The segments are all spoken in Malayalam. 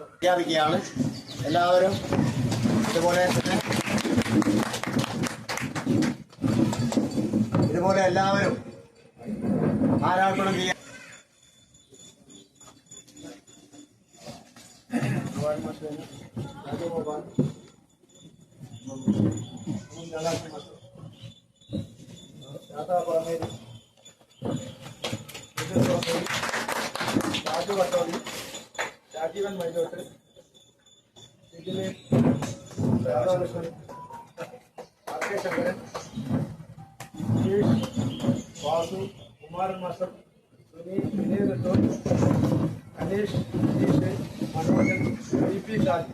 പ്രഖ്യാപിക്കുകയാണ്. എല്ലാവരും ഇതുപോലെ എല്ലാവരും ആരാധന ചെയ്യാൻ രാജീവൻ മൈലോട്ട് ഇതിലെ രാധാകൃഷ്ണൻ ശങ്കരൻ വാസു കുമാരൻ മാസ്റ്റർ വിനയ ദത്തോ Aneesh Satheesh Manojan P P Shaji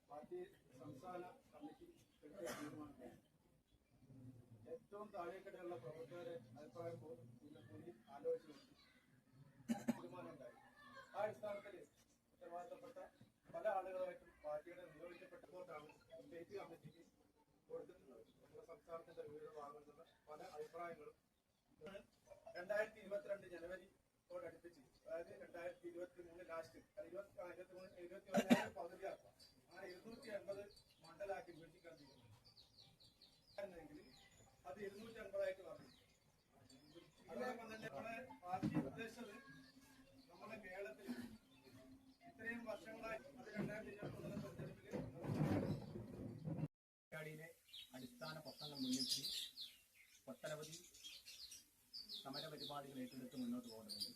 party സംസ്ഥാന കമ്മിറ്റി എടുത്ത തീരുമാനത്തിൽ ഏറ്റവും താഴേക്കിടെയുള്ള പ്രവർത്തകരെ അഭിപ്രായം കൂടി ആലോചിച്ചു തീരുമാനമുണ്ടായി. ആ അടിസ്ഥാനത്തിൽ ഉത്തരവാദിത്തപ്പെട്ട പല ആളുകളായിട്ടും പാർട്ടിയുടെ നിയോഗിക്കപ്പെട്ട റിപ്പോർട്ടാണ് സ്റ്റേറ്റ് കമ്മിറ്റിക്ക് കൊടുത്തിട്ടുള്ളത്. നമ്മുടെ സംസ്ഥാനത്തിന്റെ വിവിധ ഭാഗങ്ങളിലുള്ള പല അഭിപ്രായങ്ങളും 2022 ജനുവരിയോടടുപ്പിച്ച്, അതായത് 2023 ലാസ്റ്റ് 21 പകുതിയാക്കാം. ആ 250 മണ്ഡലമാക്കി വിഭജിക്കാൻ തീരുമാനിച്ചു. അത് 250 വർദ്ധിച്ചു. അതോടൊപ്പം തന്നെ നമ്മുടെ പാർട്ടി ഉദ്ദേശിച്ചത് നമ്മുടെ കേരളത്തിൽ ഇത്രയും വർഷങ്ങളായി അത് 2021 തെരഞ്ഞെടുപ്പിൽ അടിസ്ഥാന പ്രശ്നങ്ങൾ മുൻനിർത്തി ഒട്ടനവധി സമരപരിപാടികൾ ഏറ്റെടുത്ത് മുന്നോട്ട് പോകുന്നുണ്ട്.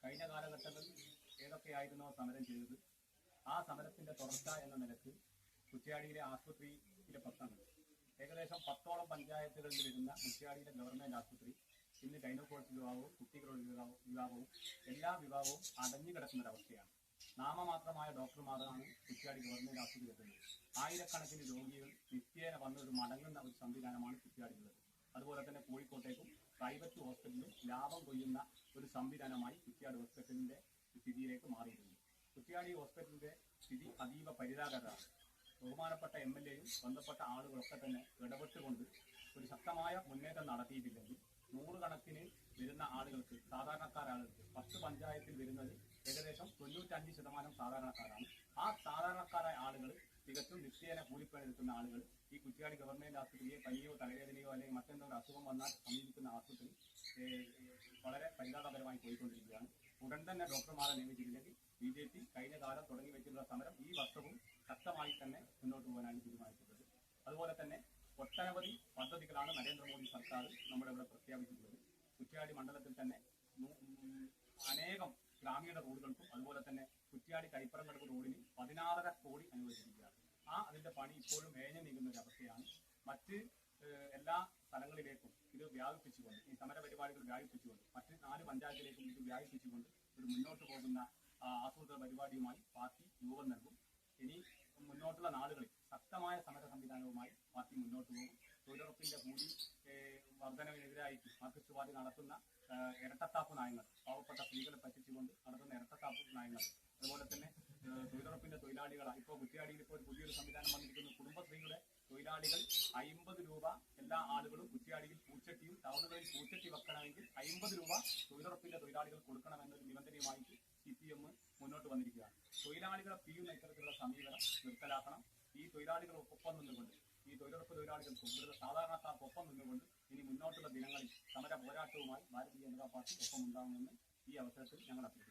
കഴിഞ്ഞ കാലഘട്ടങ്ങളിൽ ഏതൊക്കെയായിരുന്നോ സമരം ചെയ്തത്, ആ സമരത്തിന്റെ തുടർച്ച എന്ന നിലക്ക് കുറ്റ്യാടിയിലെ ആശുപത്രിയിലെ പ്രശ്നങ്ങൾ, ഏകദേശം 10ഓളം പഞ്ചായത്തുകളിൽ വരുന്ന കുറ്റ്യാടിയിലെ ഗവൺമെന്റ് ആശുപത്രി ഇന്ന് ഗൈനക്കോളജി വിഭാഗവും കുട്ടികളുടെ വിഭാഗവും എല്ലാ വിഭാഗവും അടഞ്ഞു കിടക്കുന്നൊരവസ്ഥയാണ്. നാമമാത്രമായ ഡോക്ടർമാരാണ് കുറ്റ്യാടി ഗവൺമെന്റ് ആശുപത്രി എത്തുന്നത്. ആയിരക്കണക്കിന് രോഗികൾ നിത്യേന വന്നൊരു മടങ്ങുന്ന ഒരു സംവിധാനമാണ് കുറ്റ്യാടിയുള്ളത്. അതുപോലെ തന്നെ കോഴിക്കോട്ടേക്കും പ്രൈവറ്റ് ഹോസ്പിറ്റലിലും ലാഭം കൊയ്യുന്ന ഒരു സംവിധാനമായി കുറ്റ്യാടി ഹോസ്പിറ്റലിന്റെ സ്ഥിതിയിലേക്ക് മാറിയിട്ടുണ്ട്. കുറ്റ്യാടി ഹോസ്പിറ്റലിന്റെ സ്ഥിതി അതീവ പരിതാപകരമാണ്. ബഹുമാനപ്പെട്ട MLA-യും ബന്ധപ്പെട്ട ആളുകളൊക്കെ തന്നെ ഇടപെട്ടുകൊണ്ട് ഒരു ശക്തമായ മുന്നേറ്റം നടത്തിയിട്ടില്ലെങ്കിൽ നൂറുകണക്കിന് വരുന്ന ആളുകൾക്ക്, സാധാരണക്കാരാളുകൾക്ക്, 10 പഞ്ചായത്തിൽ വരുന്നത് ഏകദേശം 95% സാധാരണക്കാരാണ്. ആ സാധാരണക്കാരായ ആളുകൾ തികച്ചും നിത്യേന കൂലിപ്പണിയെടുക്കുന്ന ആളുകൾ ഈ കുറ്റ്യാടി ഗവൺമെന്റ് ആശുപത്രിയെ പനിയോ തലവേദനയോ അല്ലെങ്കിൽ മറ്റെന്തെങ്കിലും അസുഖം വന്നാൽ സമീപിക്കുന്ന ആശുപത്രി വളരെ പരിതാപകരമായി പോയിക്കൊണ്ടിരിക്കുകയാണ്. ഉടൻ തന്നെ ഡോക്ടർമാരെ നിയമിച്ചിട്ടില്ലെങ്കിൽ BJP കഴിഞ്ഞ കാലം തുടങ്ങി വെച്ചിട്ടുള്ള സമരം ഈ വർഷവും ശക്തമായി തന്നെ മുന്നോട്ട് പോകാനാണ് തീരുമാനിച്ചിട്ടുള്ളത്. അതുപോലെ തന്നെ ഒട്ടനവധി പദ്ധതികളാണ് നരേന്ദ്രമോദി സർക്കാർ നമ്മുടെ ഇവിടെ പ്രഖ്യാപിച്ചിട്ടുള്ളത്. കുറ്റ്യാടി മണ്ഡലത്തിൽ തന്നെ അനേകം ഗ്രാമീണ റോഡുകൾക്കും അതുപോലെ തന്നെ കുറ്റ്യാടി കൈപ്പറങ്കടവ് റോഡിന് 16.5 കോടി അനുവദിച്ചിരിക്കുകയാണ്. അതിന്റെ പണി ഇപ്പോഴും മേഞ്ഞു നീങ്ങുന്ന ഒരു അവസ്ഥയാണ്. മറ്റ് എല്ലാ സ്ഥലങ്ങളിലേക്കും ഇത് വ്യാപിപ്പിച്ചുകൊണ്ട്, ഈ സമര പരിപാടികൾ വ്യാപിപ്പിച്ചുകൊണ്ട്, മറ്റ് 4 പഞ്ചായത്തിലേക്കും ഇത് വ്യാപിപ്പിച്ചുകൊണ്ട് ഒരു മുന്നോട്ട് പോകുന്ന ആസൂത്രണ പരിപാടിയുമായി പാർട്ടി രൂപം നൽകും. ഇനി മുന്നോട്ടുള്ള നാളുകളിൽ ശക്തമായ സമര സംവിധാനവുമായി പാർട്ടി മുന്നോട്ട് പോകും. തൊഴിലുറപ്പിന്റെ കൂടി വർധനവിനെതിരായിട്ട് മാർക്സിസ്റ്റ് പാർട്ടി നടത്തുന്ന ഇരട്ടത്താപ്പ് നയങ്ങൾ, പാവപ്പെട്ട സ്ത്രീകളെ പറ്റിച്ചുകൊണ്ട് നടത്തുന്ന ഇരട്ടത്താപ്പ് നയങ്ങൾ, അതുപോലെ തന്നെ തൊഴിലുറപ്പിന്റെ തൊഴിലാളികളാണ്. ഇപ്പോൾ കുറ്റ്യാടിയിൽ ഇപ്പോൾ ഒരു പുതിയൊരു സംവിധാനം വന്നിരിക്കുന്നു. കുടുംബശ്രീയുടെ തൊഴിലാളികൾ 50 രൂപ എല്ലാ ആളുകളും കുറ്റ്യാടിയിൽ പൂച്ചട്ടിയും ടൗണുകളിൽ പൂച്ചട്ടി വെക്കണമെങ്കിൽ 50 രൂപ തൊഴിലുറപ്പിന്റെ തൊഴിലാളികൾ കൊടുക്കണമെന്നൊരു നിബന്ധനയുമായിട്ട് CPM മുന്നോട്ട് വന്നിരിക്കുകയാണ്. തൊഴിലാളികളെ പിയുന്ന ഇത്തരത്തിലുള്ള സമീപനം നിർത്തലാക്കണം. ഈ തൊഴിലാളികൾക്കൊപ്പം നിന്നുകൊണ്ട്, ഈ തൊഴിലുറപ്പ് തൊഴിലാളികൾക്കും ഇവിടുത്തെ സാധാരണക്കാർക്കൊപ്പം നിന്നുകൊണ്ട് ഇനി മുന്നോട്ടുള്ള ദിനങ്ങളിൽ സമര പോരാട്ടവുമായി ഭാരതീയ ജനതാ പാർട്ടി ഒപ്പം ഉണ്ടാകുമെന്ന് ഈ അവസരത്തിൽ ഞങ്ങൾ അഭ്യർത്ഥിക്കുന്നു.